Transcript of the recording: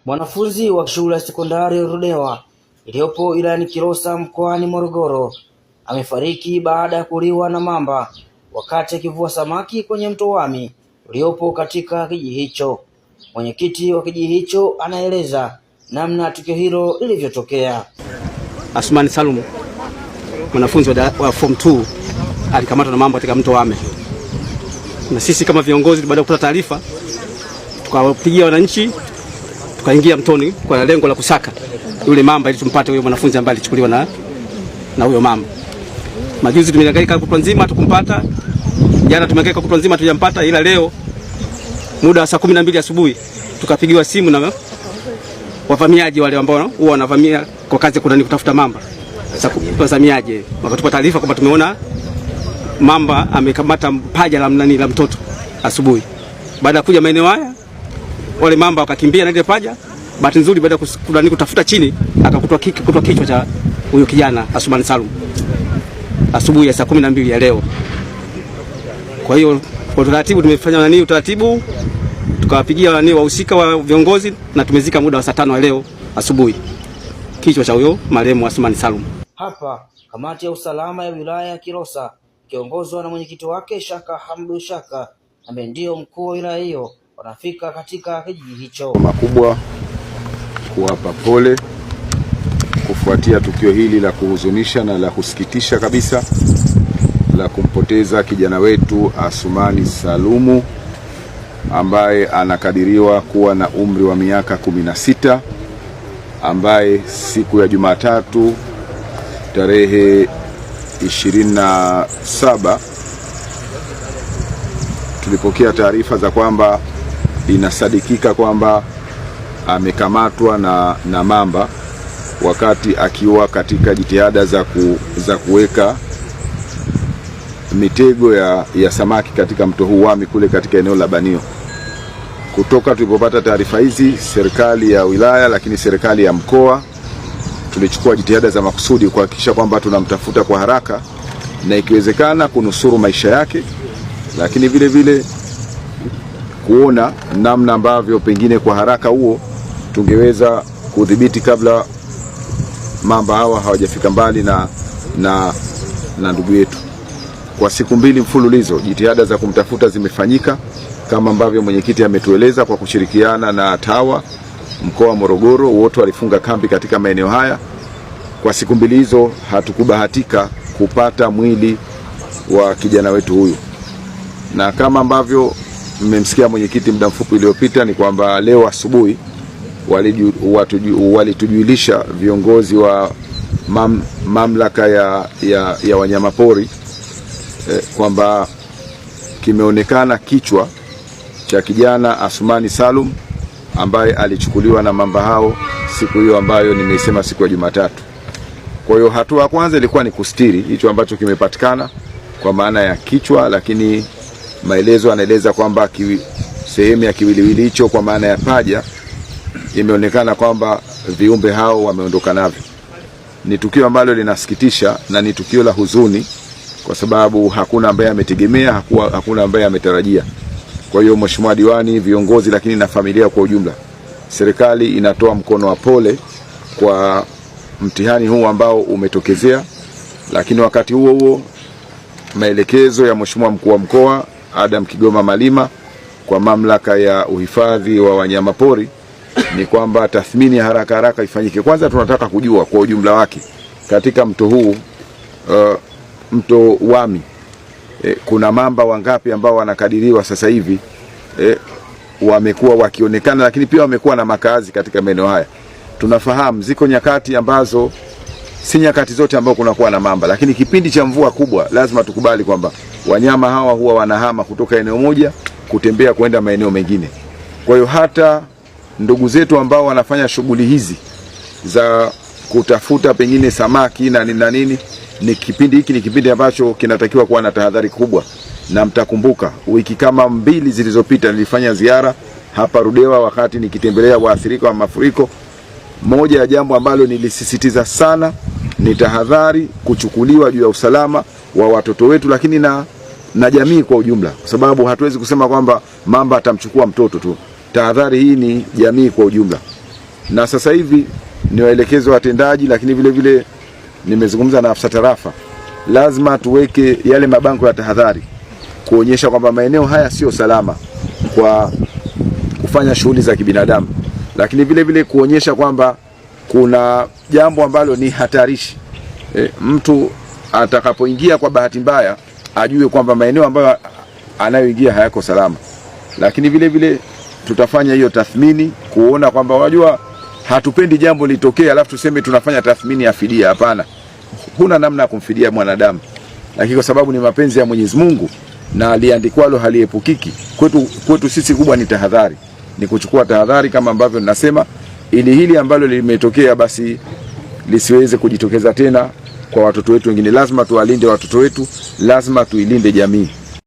Mwanafunzi wa shule ya sekondari Ludewa iliyopo wilayani Kilosa mkoani Morogoro amefariki baada ya kuliwa na mamba wakati akivua samaki kwenye mto Wami uliopo katika kijiji hicho. Mwenyekiti wa kijiji hicho anaeleza namna tukio hilo lilivyotokea. Asmani Salum, mwanafunzi wa form 2, alikamatwa na mamba katika mto Wami. Na sisi kama viongozi baada ya kupata taarifa tukawapigia wananchi, tukaingia mtoni kwa lengo la kusaka yule mamba ili tumpate huyo mwanafunzi ambaye alichukuliwa na huyo mamba. Majuzi tumehangaika kutwa nzima tukumpata. Jana tumehangaika kutwa nzima tujampata, ila leo muda wa saa 12 asubuhi tukapigiwa simu na wavamiaji wale ambao huwa wanavamia kwa kazi kuna kutafuta mamba. Sasa wavamiaji wakatupa taarifa kwamba tumeona mamba amekamata paja la mtoto asubuhi. Baada ya kuja maeneo haya wale mamba wakakimbia na ile paja. Bahati nzuri baada ya kutafuta chini akakutwa kichwa cha huyo kijana Asmani Salum asubuhi ya saa 12 ya leo. Kwa hiyo kwa utaratibu tumefanya utaratibu, tukawapigia wahusika wa viongozi na tumezika muda wa saa 5 leo asubuhi kichwa cha huyo marehemu Asmani Salum. Hapa kamati ya usalama ya wilaya ya Kilosa ikiongozwa na mwenyekiti wake Shaka Hamdu Shaka ambaye ndio mkuu wa wilaya hiyo wanafika katika kijiji hicho. Makubwa kuwapa pole kufuatia tukio hili la kuhuzunisha na la kusikitisha kabisa la kumpoteza kijana wetu Asmani Salumu ambaye anakadiriwa kuwa na umri wa miaka 16, ambaye siku ya Jumatatu tarehe 27 tulipokea taarifa za kwamba inasadikika kwamba amekamatwa na mamba wakati akiwa katika jitihada za kuweka mitego ya samaki katika mto huu Wami kule katika eneo la Banio. Kutoka tulipopata taarifa hizi, serikali ya wilaya lakini serikali ya mkoa tulichukua jitihada za makusudi kuhakikisha kwamba tunamtafuta kwa haraka na ikiwezekana kunusuru maisha yake, lakini vile vile kuona namna ambavyo pengine kwa haraka huo tungeweza kudhibiti kabla mamba hawa hawajafika mbali na ndugu yetu. Kwa siku 2 mfululizo jitihada za kumtafuta zimefanyika kama ambavyo mwenyekiti ametueleza, kwa kushirikiana na TAWA mkoa wa Morogoro. Wote walifunga kambi katika maeneo haya. Kwa siku 2 hizo hatukubahatika kupata mwili wa kijana wetu huyu, na kama ambavyo mmemsikia mwenyekiti muda mfupi uliopita ni kwamba leo asubuhi walitujulisha viongozi wa mamlaka ya wanyamapori kwamba kimeonekana kichwa cha kijana Asmani Salum ambaye alichukuliwa na mamba hao siku hiyo ambayo nimeisema, siku ya Jumatatu. Kwa hiyo hatua ya kwanza ilikuwa ni kustiri hicho ambacho kimepatikana kwa maana ya kichwa, lakini maelezo anaeleza kwamba sehemu ya kiwiliwili hicho kwa maana ya paja imeonekana kwamba viumbe hao wameondoka navyo. Ni tukio ambalo linasikitisha na ni tukio la huzuni kwa sababu hakuna ambaye ametegemea, hakuna ambaye ametarajia. Kwa hiyo Mheshimiwa Diwani, viongozi lakini na familia kwa ujumla, serikali inatoa mkono wa pole kwa mtihani huu ambao umetokezea, lakini wakati huo huo maelekezo ya Mheshimiwa mkuu wa mkoa Adam Kigoma Malima kwa mamlaka ya uhifadhi wa wanyamapori ni kwamba tathmini ya haraka ifanyike. Kwanza tunataka kujua kwa ujumla wake katika mto huu mto Wami kuna mamba wangapi ambao wanakadiriwa sasa hivi wamekuwa wakionekana, lakini pia wamekuwa na makazi katika maeneo haya. Tunafahamu ziko nyakati ambazo si nyakati zote ambao kunakuwa na mamba, lakini kipindi cha mvua kubwa lazima tukubali kwamba wanyama hawa huwa wanahama kutoka eneo moja kutembea kwenda maeneo mengine. Kwa hiyo hata ndugu zetu ambao wanafanya shughuli hizi za kutafuta pengine samaki na nini, ni kipindi ambacho kinatakiwa kuwa na tahadhari kubwa. Na mtakumbuka wiki kama 2 zilizopita nilifanya ziara hapa Ludewa wakati nikitembelea waathirika wa mafuriko. Moja ya jambo ambalo nilisisitiza sana ni tahadhari kuchukuliwa juu ya usalama wa watoto wetu, lakini na jamii kwa ujumla, kwa sababu hatuwezi kusema kwamba mamba atamchukua mtoto tu. Tahadhari hii ni jamii kwa ujumla. na sasa hivi ni waelekezo watendaji, lakini vile vile nimezungumza na afisa tarafa, lazima tuweke yale mabango ya tahadhari kuonyesha kwamba maeneo haya sio salama kwa kufanya shughuli za kibinadamu, lakini vile vile kuonyesha kwamba kuna jambo ambalo ni hatarishi. Mtu atakapoingia kwa bahati mbaya ajue kwamba maeneo ambayo anayoingia hayako salama. Lakini vile vile tutafanya hiyo tathmini kuona kwamba, unajua, hatupendi jambo litokee alafu tuseme tunafanya tathmini ya fidia. Hapana, huna namna ya kumfidia mwanadamu, lakini kwa sababu ni mapenzi ya Mwenyezi Mungu na aliandikwalo haliepukiki, kwetu sisi kubwa ni tahadhari, ni kuchukua tahadhari kama ambavyo ninasema, ili hili ambalo limetokea basi lisiweze kujitokeza tena kwa watoto wetu wengine. Lazima tuwalinde watoto wetu, lazima tuilinde jamii.